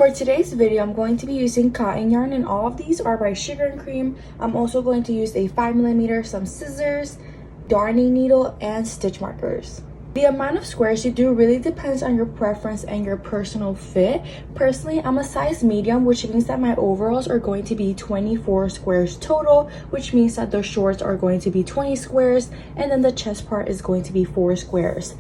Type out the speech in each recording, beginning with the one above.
For today's video, I'm going to be using cotton yarn, and all of these are by Sugar and Cream. I'm also going to use a 5mm, some scissors, darning needle, and stitch markers. The amount of squares you do really depends on your preference and your personal fit. Personally, I'm a size medium, which means that my overalls are going to be 24 squares total, which means that the shorts are going to be 20 squares, and then the chest part is going to be 4 squares.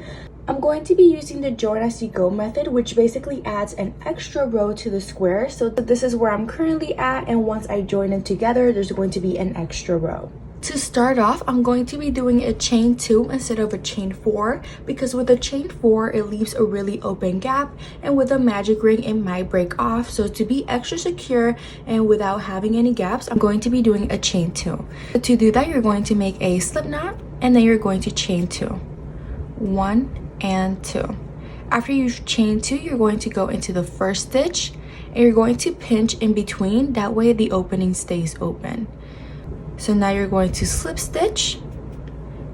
I'm going to be using the join as you go method, which basically adds an extra row to the square. So this is where I'm currently at, and once I join them together, there's going to be an extra row. To start off, I'm going to be doing a chain 2 instead of a chain 4, because with a chain 4 it leaves a really open gap, and with a magic ring it might break off. So to be extra secure and without having any gaps, I'm going to be doing a chain 2. To do that, you're going to make a slip knot, and then you're going to chain 2. 1 and 2. After you chain 2, you're going to go into the first stitch, and you're going to pinch in between, that way the opening stays open. So now you're going to slip stitch.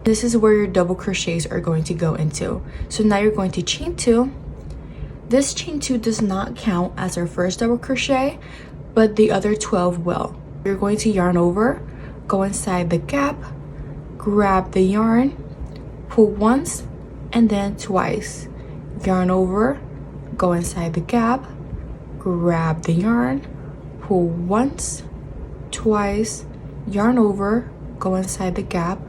This is where your double crochets are going to go into. So now you're going to chain 2. This chain 2 does not count as our first double crochet, but the other 12 will. You're going to yarn over, go inside the gap, grab the yarn, pull once and then twice, yarn over, go inside the gap, grab the yarn, pull once, twice, yarn over, go inside the gap,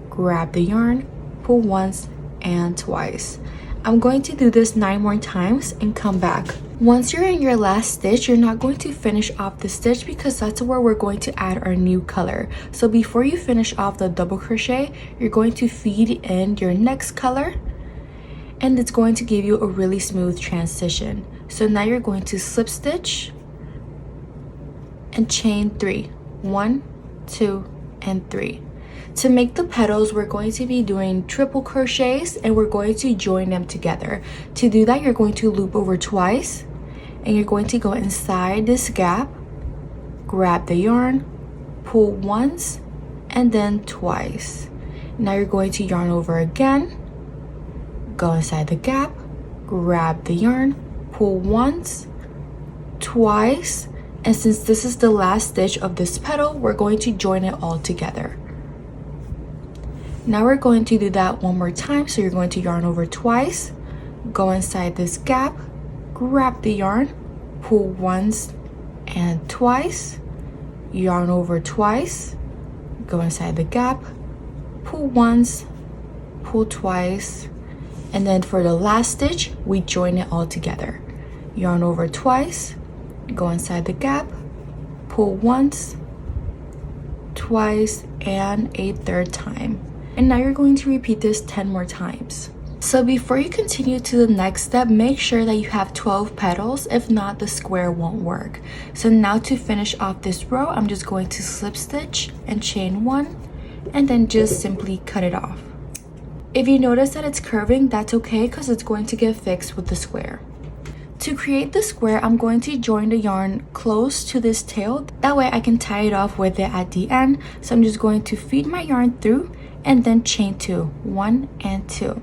grab the yarn, pull once and twice. I'm going to do this 9 more times and come back. Once you're in your last stitch, you're not going to finish off the stitch, because that's where we're going to add our new color. So before you finish off the double crochet, you're going to feed in your next color, and it's going to give you a really smooth transition. So now you're going to slip stitch and chain 3. 1, 2 and 3. To make the petals, we're going to be doing triple crochets, and we're going to join them together. To do that, you're going to loop over twice, and you're going to go inside this gap, grab the yarn, pull once and then twice. Now you're going to yarn over again, go inside the gap, grab the yarn, pull once, twice, and since this is the last stitch of this petal, we're going to join it all together. Now we're going to do that one more time. So you're going to yarn over twice, go inside this gap, grab the yarn, pull once and twice, yarn over twice, go inside the gap, pull once, pull twice, and then for the last stitch, we join it all together. Yarn over twice, go inside the gap, pull once, twice, and a third time. And now you're going to repeat this 10 more times. So before you continue to the next step, make sure that you have 12 petals. If not, the square won't work. So now to finish off this row, I'm just going to slip stitch and chain 1, and then just simply cut it off. If you notice that it's curving, that's okay, because it's going to get fixed with the square. To create the square, I'm going to join the yarn close to this tail. That way I can tie it off with it at the end. So I'm just going to feed my yarn through and then chain 2. 1 and 2.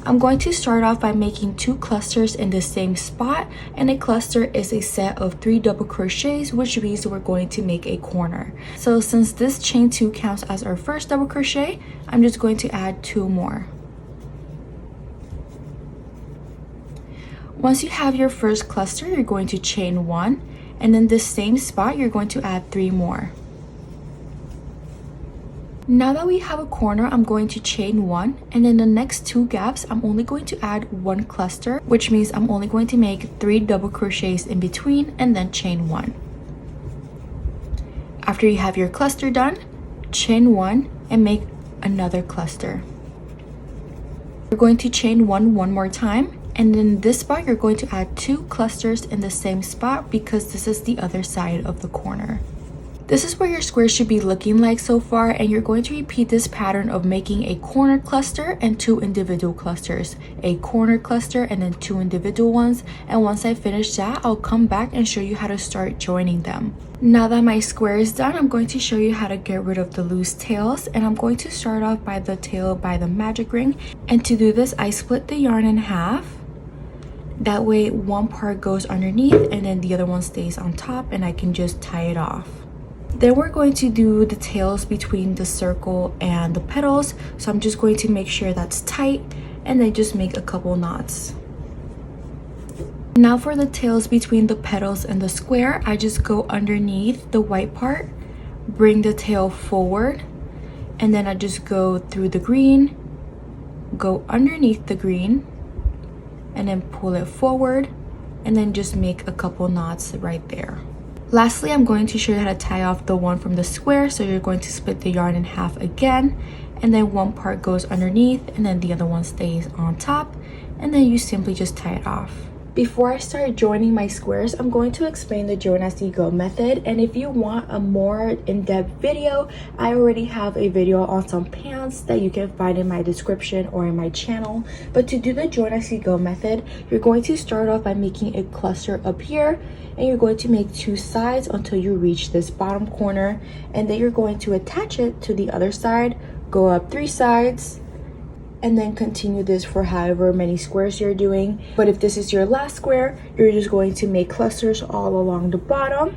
I'm going to start off by making 2 clusters in the same spot, and a cluster is a set of 3 double crochets, which means we're going to make a corner. So since this chain 2 counts as our first double crochet, I'm just going to add 2 more. Once you have your first cluster, you're going to chain 1, and in this same spot you're going to add 3 more. Now that we have a corner, I'm going to chain 1, and in the next 2 gaps I'm only going to add 1 cluster, which means I'm only going to make 3 double crochets in between and then chain 1. After you have your cluster done, chain 1 and make another cluster. You're going to chain 1 more time, and in this spot you're going to add 2 clusters in the same spot, because this is the other side of the corner. This is where your square should be looking like so far, and you're going to repeat this pattern of making a corner cluster and 2 individual clusters, a corner cluster and then 2 individual ones. And once I finish that, I'll come back and show you how to start joining them. Now that my square is done, I'm going to show you how to get rid of the loose tails, and I'm going to start off by the tail by the magic ring. And to do this, I split the yarn in half. That way one part goes underneath and then the other one stays on top, and I can just tie it off. Then we're going to do the tails between the circle and the petals, so I'm just going to make sure that's tight and then just make a couple knots. Now for the tails between the petals and the square, I just go underneath the white part, bring the tail forward, and then I just go through the green, go underneath the green, and then pull it forward, and then just make a couple knots right there. Lastly, I'm going to show you how to tie off the one from the square. So you're going to split the yarn in half again, and then one part goes underneath and then the other one stays on top, and then you simply just tie it off. Before I start joining my squares, I'm going to explain the join as you go method, and if you want a more in-depth video, I already have a video on some pants that you can find in my description or in my channel. But to do the join as you go method, you're going to start off by making a cluster up here, and you're going to make 2 sides until you reach this bottom corner, and then you're going to attach it to the other side, go up 3 sides, and then continue this for however many squares you're doing. But if this is your last square, you're just going to make clusters all along the bottom,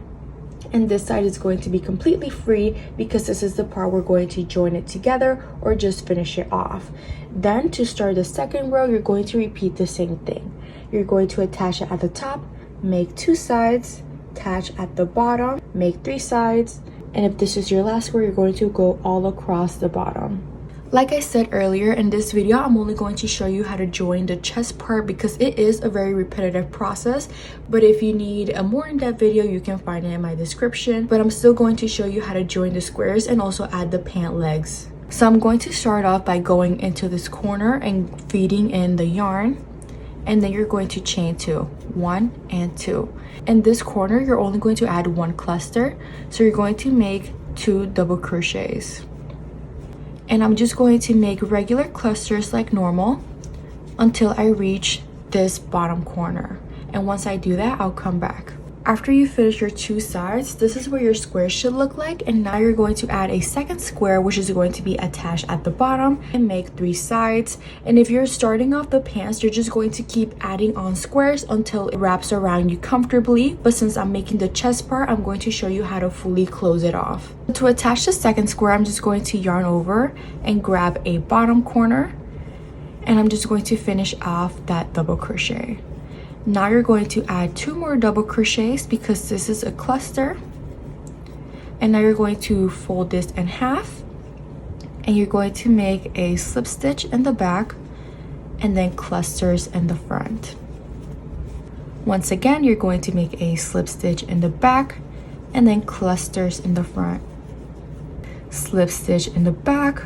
and this side is going to be completely free because this is the part we're going to join it together or just finish it off. Then to start the second row, you're going to repeat the same thing. You're going to attach it at the top, make 2 sides, attach at the bottom, make 3 sides, and if this is your last square, you're going to go all across the bottom. Like I said earlier, in this video, I'm only going to show you how to join the chest part because it is a very repetitive process. But if you need a more in-depth video, you can find it in my description. But I'm still going to show you how to join the squares and also add the pant legs. So I'm going to start off by going into this corner and feeding in the yarn. And then you're going to chain 2, 1 and 2. In this corner, you're only going to add 1 cluster. So you're going to make 2 double crochets. And I'm just going to make regular clusters like normal until I reach this bottom corner. And once I do that, I'll come back. After you finish your 2 sides, this is where your square should look like. And now you're going to add a second square, which is going to be attached at the bottom, and make 3 sides. And if you're starting off the pants, you're just going to keep adding on squares until it wraps around you comfortably. But since I'm making the chest part, I'm going to show you how to fully close it off. To attach the second square, I'm just going to yarn over and grab a bottom corner, and I'm just going to finish off that double crochet. Now you're going to add 2 more double crochets because this is a cluster, and now you're going to fold this in half, and you're going to make a slip stitch in the back and then clusters in the front. Once again, you're going to make a slip stitch in the back and then clusters in the front. Slip stitch in the back,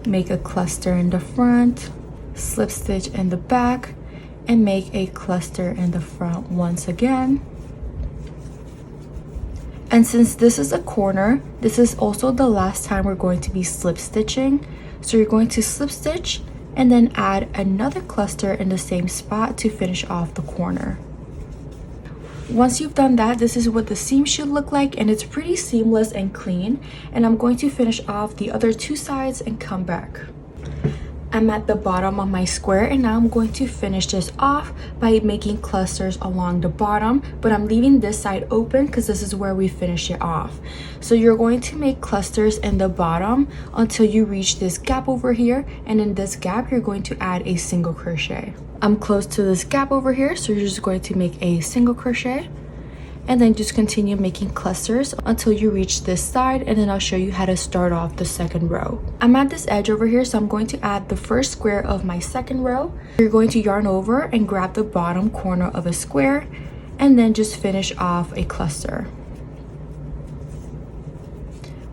make a cluster in the front, slip stitch in the back, and make a cluster in the front once again. And since this is a corner, this is also the last time we're going to be slip stitching. So you're going to slip stitch and then add another cluster in the same spot to finish off the corner. Once you've done that, this is what the seam should look like, and it's pretty seamless and clean. And I'm going to finish off the other 2 sides and come back. I'm at the bottom of my square, and now I'm going to finish this off by making clusters along the bottom, but I'm leaving this side open because this is where we finish it off. So you're going to make clusters in the bottom until you reach this gap over here, and in this gap you're going to add a single crochet. I'm close to this gap over here, so you're just going to make a single crochet and then just continue making clusters until you reach this side, and then I'll show you how to start off the second row. I'm at this edge over here, so I'm going to add the first square of my second row. You're going to yarn over and grab the bottom corner of a square and then just finish off a cluster.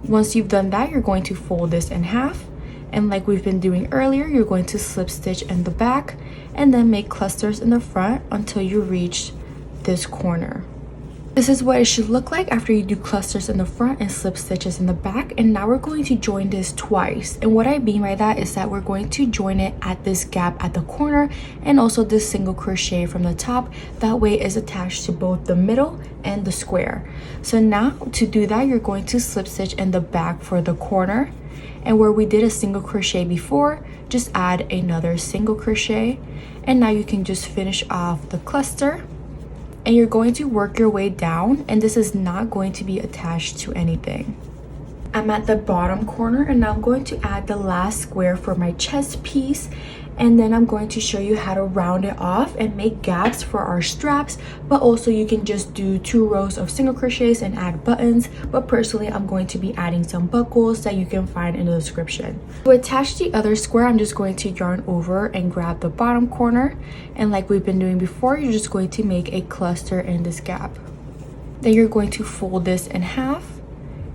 Once you've done that, you're going to fold this in half, and like we've been doing earlier, you're going to slip stitch in the back and then make clusters in the front until you reach this corner. This is what it should look like after you do clusters in the front and slip stitches in the back. And now we're going to join this twice, and what I mean by that is that we're going to join it at this gap at the corner and also this single crochet from the top. That way it's attached to both the middle and the square. So now to do that, you're going to slip stitch in the back for the corner, and where we did a single crochet before, just add another single crochet, And now you can just finish off the cluster, and you're going to work your way down, and this is not going to be attached to anything. I'm at the bottom corner, and now I'm going to add the last square for my chest piece, and then I'm going to show you how to round it off and make gaps for our straps. But also you can just do 2 rows of single crochets and add buttons, but personally I'm going to be adding some buckles that you can find in the description. To attach the other square, I'm just going to yarn over and grab the bottom corner, and like we've been doing before, you're just going to make a cluster in this gap. Then you're going to fold this in half,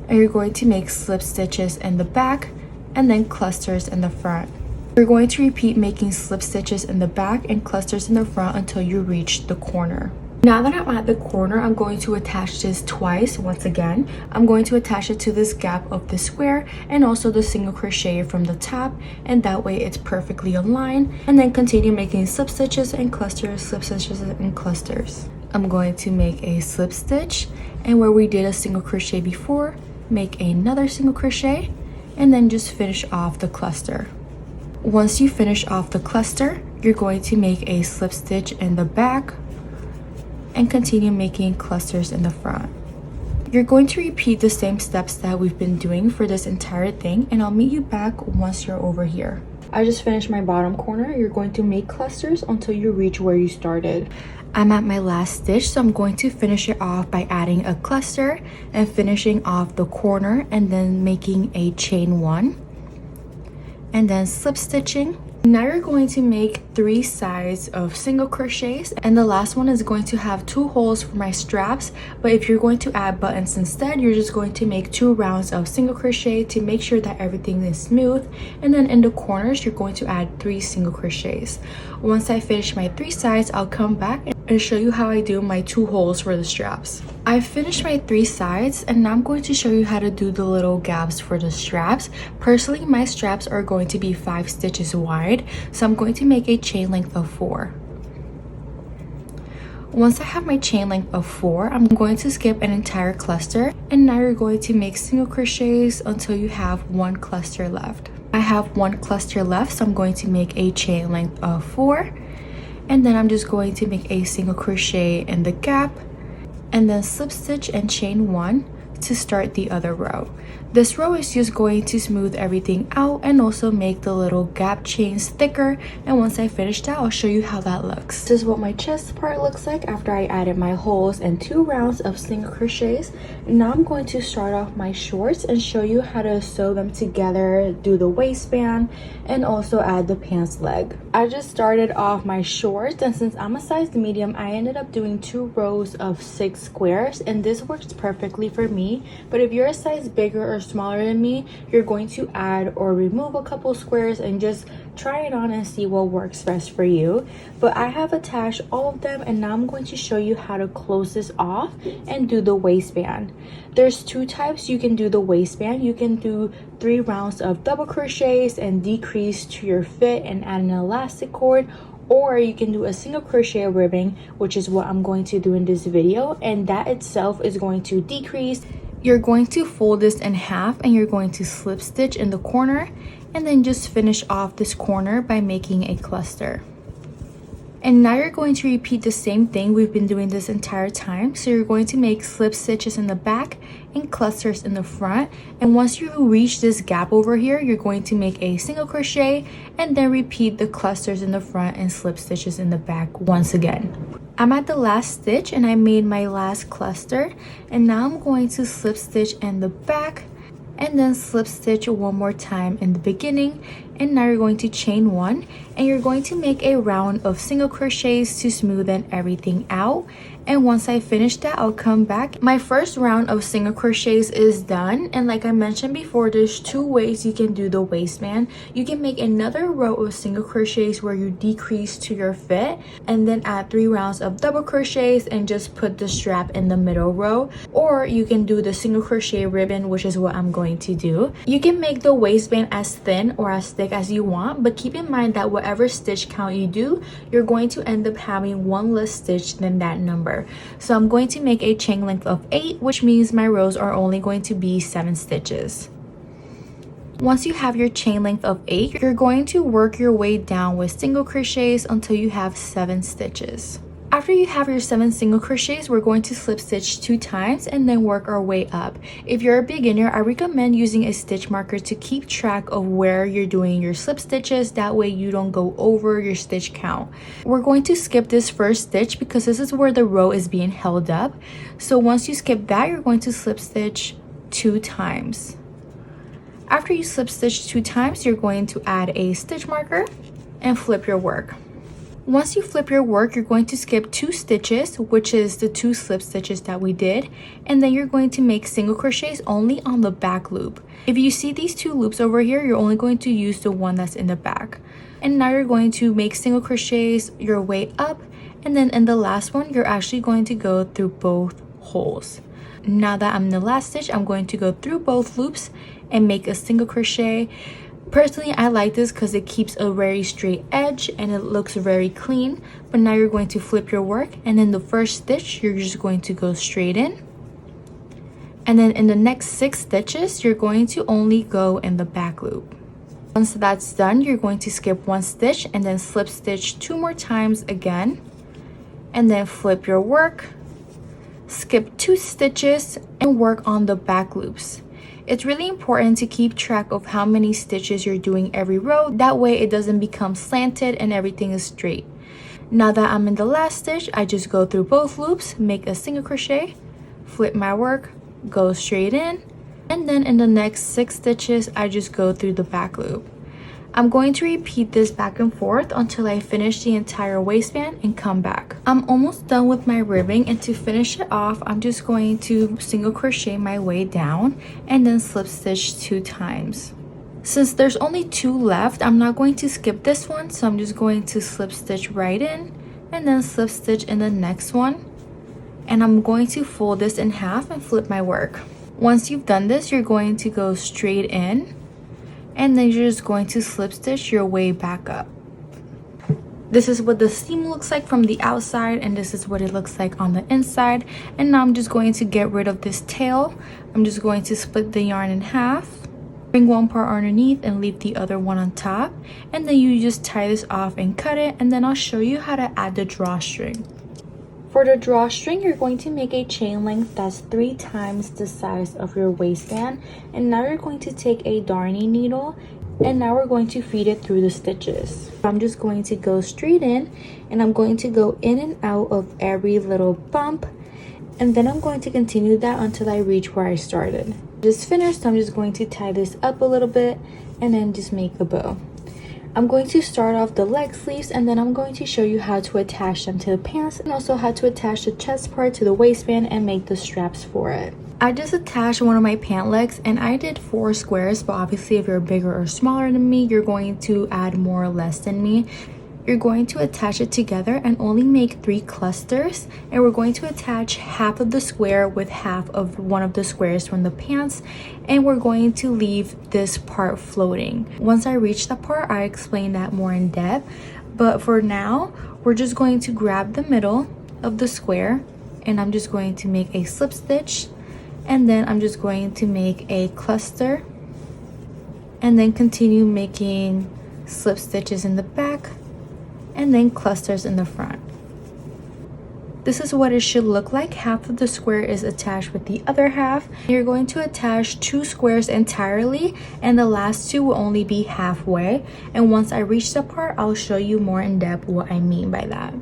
and you're going to make slip stitches in the back and then clusters in the front. You're going to repeat making slip stitches in the back and clusters in the front until you reach the corner. Now that I'm at the corner, I'm going to attach this twice. Once again, I'm going to attach it to this gap of the square and also the single crochet from the top, and that way it's perfectly aligned. And then continue making slip stitches and clusters, slip stitches and clusters. I'm going to make a slip stitch, and where we did a single crochet before, make another single crochet, and then just finish off the cluster. Once you finish off the cluster, you're going to make a slip stitch in the back and continue making clusters in the front. You're going to repeat the same steps that we've been doing for this entire thing, and I'll meet you back once you're over here. I just finished my bottom corner. You're going to make clusters until you reach where you started. I'm at my last stitch, so I'm going to finish it off by adding a cluster and finishing off the corner, and then making a chain 1 and then slip stitching. Now you're going to make 3 sides of single crochets, and the last one is going to have 2 holes for my straps. But if you're going to add buttons instead, you're just going to make 2 rounds of single crochet to make sure that everything is smooth, and then in the corners you're going to add 3 single crochets. Once I finish my 3 sides, I'll come back and show you how I do my 2 holes for the straps. I finished my 3 sides, and now I'm going to show you how to do the little gaps for the straps. Personally, my straps are going to be 5 stitches wide, so I'm going to make a chain length of 4. Once I have my chain length of 4, I'm going to skip an entire cluster, and now you're going to make single crochets until you have 1 cluster left. I have 1 cluster left, so I'm going to make a chain length of 4, and then I'm just going to make a single crochet in the gap, and then slip stitch and chain 1 to start the other row. This row is just going to smooth everything out and also make the little gap chains thicker, and once I finish that, I'll show you how that looks. This is what my chest part looks like after I added my holes and 2 rounds of single crochets. Now I'm going to start off my shorts and show you how to sew them together, do the waistband, and also add the pants leg. I just started off my shorts, and since I'm a size medium, I ended up doing 2 rows of 6 squares, and this works perfectly for me. But if you're a size bigger or smaller than me, you're going to add or remove a couple squares and just try it on and see what works best for you. But I have attached all of them, and now I'm going to show you how to close this off and do the waistband. There's 2 types you can do the waistband. You can do 3 rounds of double crochets and decrease to your fit and add an elastic cord, or you can do a single crochet ribbing, which is what I'm going to do in this video, and that itself is going to decrease. You're going to fold this in half, and you're going to slip stitch in the corner, and then just finish off this corner by making a cluster. And now you're going to repeat the same thing we've been doing this entire time. So you're going to make slip stitches in the back and clusters in the front, and once you reach this gap over here, you're going to make a single crochet and then repeat the clusters in the front and slip stitches in the back once again. I'm at the last stitch, and I made my last cluster, and now I'm going to slip stitch in the back and then slip stitch one more time in the beginning, and now you're going to chain 1, and you're going to make a round of single crochets to smoothen everything out. And once I finish that, I'll come back. My first round of single crochets is done, and like I mentioned before, there's 2 ways you can do the waistband. You can make another row of single crochets where you decrease to your fit, and then add 3 rounds of double crochets and just put the strap in the middle row, or you can do the single crochet ribbon, which is what I'm going to do. You can make the waistband as thin or as thick as you want, but keep in mind that whatever stitch count you do, you're going to end up having 1 less stitch than that number. So I'm going to make a chain length of 8, which means my rows are only going to be 7 stitches. Once you have your chain length of 8, you're going to work your way down with single crochets until you have 7 stitches. After you have your 7 single crochets, we're going to slip stitch 2 times and then work our way up. If you're a beginner, I recommend using a stitch marker to keep track of where you're doing your slip stitches. That way you don't go over your stitch count. We're going to skip this first stitch because this is where the row is being held up. So once you skip that, you're going to slip stitch 2 times. After you slip stitch 2 times, you're going to add a stitch marker and flip your work. Once you flip your work, you're going to skip 2 stitches, which is the 2 slip stitches that we did, and then you're going to make single crochets only on the back loop. If you see these 2 loops over here, you're only going to use the one that's in the back. And now you're going to make single crochets your way up, and then in the last one, you're actually going to go through both holes. Now that I'm in the last stitch, I'm going to go through both loops and make a single crochet. Personally, I like this because it keeps a very straight edge and it looks very clean. But now you're going to flip your work, and in the first stitch you're just going to go straight in, and then in the next 6 stitches you're going to only go in the back loop. Once that's done, you're going to skip 1 stitch and then slip stitch 2 more times again, and then flip your work, skip 2 stitches and work on the back loops. It's really important to keep track of how many stitches you're doing every row. That way it doesn't become slanted and everything is straight. Now that I'm in the last stitch, I just go through both loops, make a single crochet, flip my work, go straight in, and then in the next 6 stitches, I just go through the back loop. I'm going to repeat this back and forth until I finish the entire waistband and come back. I'm almost done with my ribbing, and to finish it off, I'm just going to single crochet my way down and then slip stitch 2 times. Since there's only 2 left, I'm not going to skip this one, so I'm just going to slip stitch right in and then slip stitch in the next one. And I'm going to fold this in half and flip my work. Once you've done this, you're going to go straight in, and then you're just going to slip stitch your way back up. This is what the seam looks like from the outside, and this is what it looks like on the inside. And now I'm just going to get rid of this tail. I'm just going to split the yarn in half, bring one part underneath and leave the other one on top, and then you just tie this off and cut it, and then I'll show you how to add the drawstring. For the drawstring, you're going to make a chain length that's 3 times the size of your waistband. And now you're going to take a darning needle, and now we're going to feed it through the stitches. I'm just going to go straight in, and I'm going to go in and out of every little bump, and then I'm going to continue that until I reach where I started. Just finished, so I'm just going to tie this up a little bit and then just make the bow. I'm going to start off the leg sleeves, and then I'm going to show you how to attach them to the pants, and also how to attach the chest part to the waistband and make the straps for it. I just attached one of my pant legs, and I did 4 squares, but obviously if you're bigger or smaller than me, you're going to add more or less than me. You're going to attach it together and only make 3 clusters, and we're going to attach half of the square with half of one of the squares from the pants, and we're going to leave this part floating. Once I reach that part, I explain that more in depth, but for now we're just going to grab the middle of the square, and I'm just going to make a slip stitch, and then I'm just going to make a cluster, and then continue making slip stitches in the back and then clusters in the front. This is what it should look like. Half of the square is attached with the other half. You're going to attach 2 squares entirely, and the last 2 will only be halfway. And once I reach that part, I'll show you more in depth what I mean by that.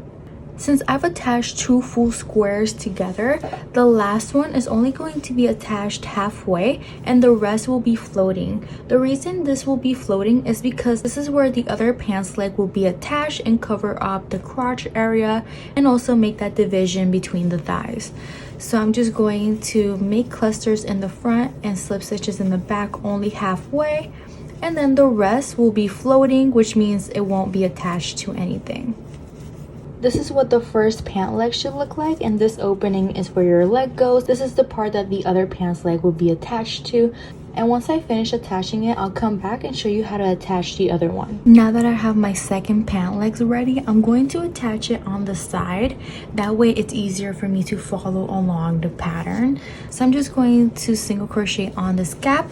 Since I've attached 2 full squares together, the last one is only going to be attached halfway and the rest will be floating. The reason this will be floating is because this is where the other pants leg will be attached and cover up the crotch area and also make that division between the thighs. So I'm just going to make clusters in the front and slip stitches in the back only halfway, and then the rest will be floating, which means it won't be attached to anything. This is what the first pant leg should look like, and this opening is where your leg goes. This is the part that the other pants leg will be attached to. And once I finish attaching it, I'll come back and show you how to attach the other one. Now that I have my second pant legs ready, I'm going to attach it on the side. That way it's easier for me to follow along the pattern. So I'm just going to single crochet on this gap,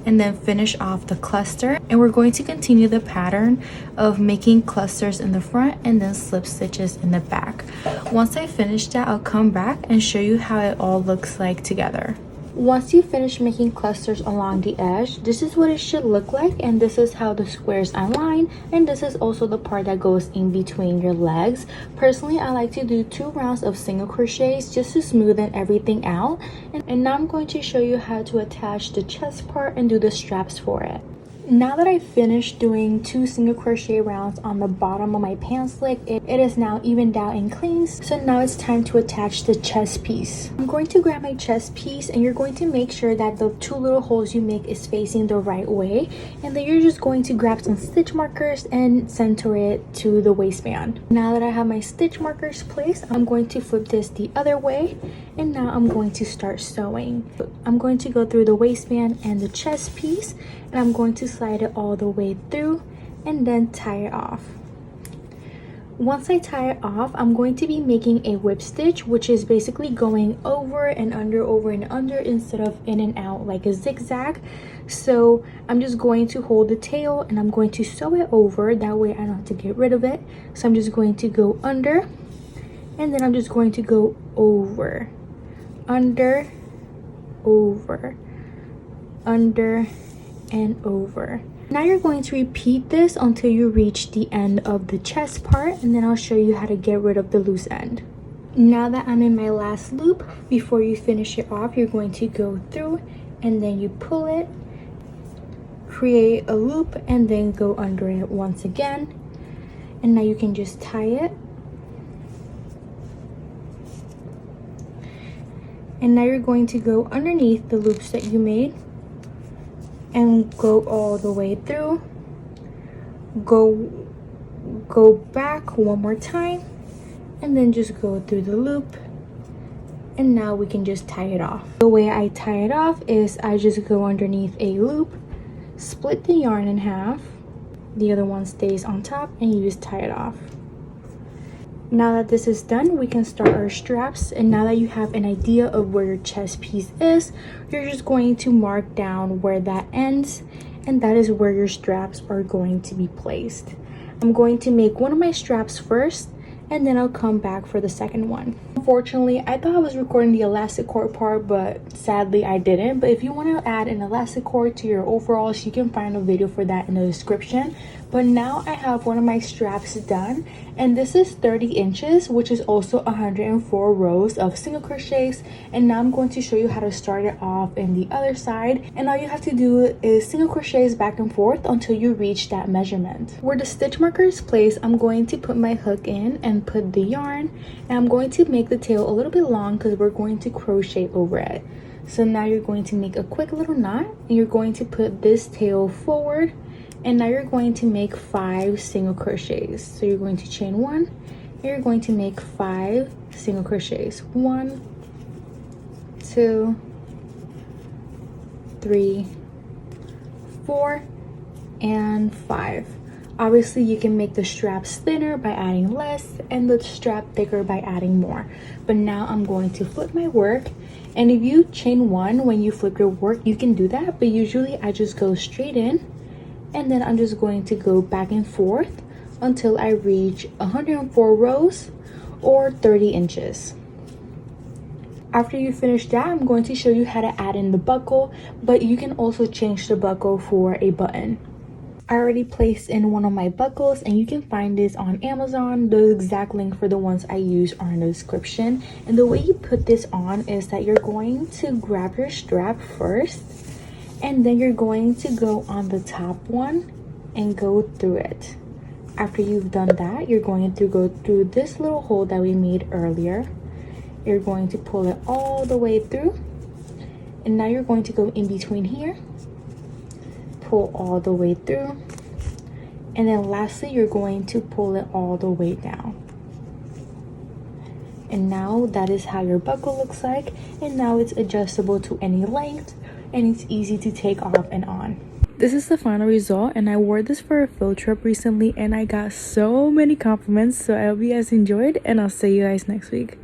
and then finish off the cluster. And we're going to continue the pattern of making clusters in the front and then slip stitches in the back. Once I finish that, I'll come back and show you how it all looks like together. Once you finish making clusters along the edge, this is what it should look like, and this is how the squares align, and this is also the part that goes in between your legs. Personally, I like to do 2 rounds of single crochets just to smoothen everything out. And now I'm going to show you how to attach the chest part and do the straps for it. Now that I've finished doing 2 single crochet rounds on the bottom of my pants leg, it is now evened out and clean. So now it's time to attach the chest piece. I'm going to grab my chest piece, and you're going to make sure that the 2 little holes you make is facing the right way. And then you're just going to grab some stitch markers and center it to the waistband. Now that I have my stitch markers placed, I'm going to flip this the other way. And now I'm going to start sewing. I'm going to go through the waistband and the chest piece, and I'm going to slide it all the way through and then tie it off. Once I tie it off, I'm going to be making a whip stitch, which is basically going over and under instead of in and out like a zigzag. So I'm just going to hold the tail and I'm going to sew it over, that way I don't have to get rid of it. So I'm just going to go under, and then I'm just going to go over, under, over, under, and over. Now you're going to repeat this until you reach the end of the chest part, and then I'll show you how to get rid of the loose end. Now that I'm in my last loop, before you finish it off, you're going to go through and then you pull it, create a loop, and then go under it once again. And now you can just tie it. And now you're going to go underneath the loops that you made and go all the way through. Go back one more time, and then just go through the loop. And now we can just tie it off. The way I tie it off is I just go underneath a loop, split the yarn in half, the other one stays on top, and you just tie it off. Now that this is done, we can start our straps. And now that you have an idea of where your chest piece is, you're just going to mark down where that ends, and that is where your straps are going to be placed. I'm going to make one of my straps first, and then I'll come back for the second one. Unfortunately, I thought I was recording the elastic cord part, but sadly I didn't. But if you want to add an elastic cord to your overalls, you can find a video for that in the description. But now I have one of my straps done, and this is 30 inches, which is also 104 rows of single crochets. And now I'm going to show you how to start it off in the other side, and all you have to do is single crochets back and forth until you reach that measurement. Where the stitch marker is placed, I'm going to put my hook in and put the yarn, and I'm going to make the tail a little bit long because we're going to crochet over it. So now you're going to make a quick little knot, and you're going to put this tail forward. And now you're going to make 5 single crochets. So you're going to chain 1, and you're going to make 5 single crochets. 1, 2, 3, 4, and 5. Obviously, you can make the straps thinner by adding less and the strap thicker by adding more. But now I'm going to flip my work. And if you chain 1 when you flip your work, you can do that. But usually I just go straight in, and then I'm just going to go back and forth until I reach 104 rows or 30 inches. After you finish that, I'm going to show you how to add in the buckle, but you can also change the buckle for a button. I already placed in one of my buckles, and you can find this on Amazon. The exact link for the ones I use are in the description. And the way you put this on is that you're going to grab your strap first, and then you're going to go on the top one and go through it. After you've done that, you're going to go through this little hole that we made earlier. You're going to pull it all the way through, and now you're going to go in between here, pull all the way through, and then lastly you're going to pull it all the way down. And now that is how your buckle looks like, and now it's adjustable to any length, and it's easy to take off and on. This is the final result, and I wore this for a field trip recently, and I got so many compliments. So I hope you guys enjoyed, and I'll see you guys next week.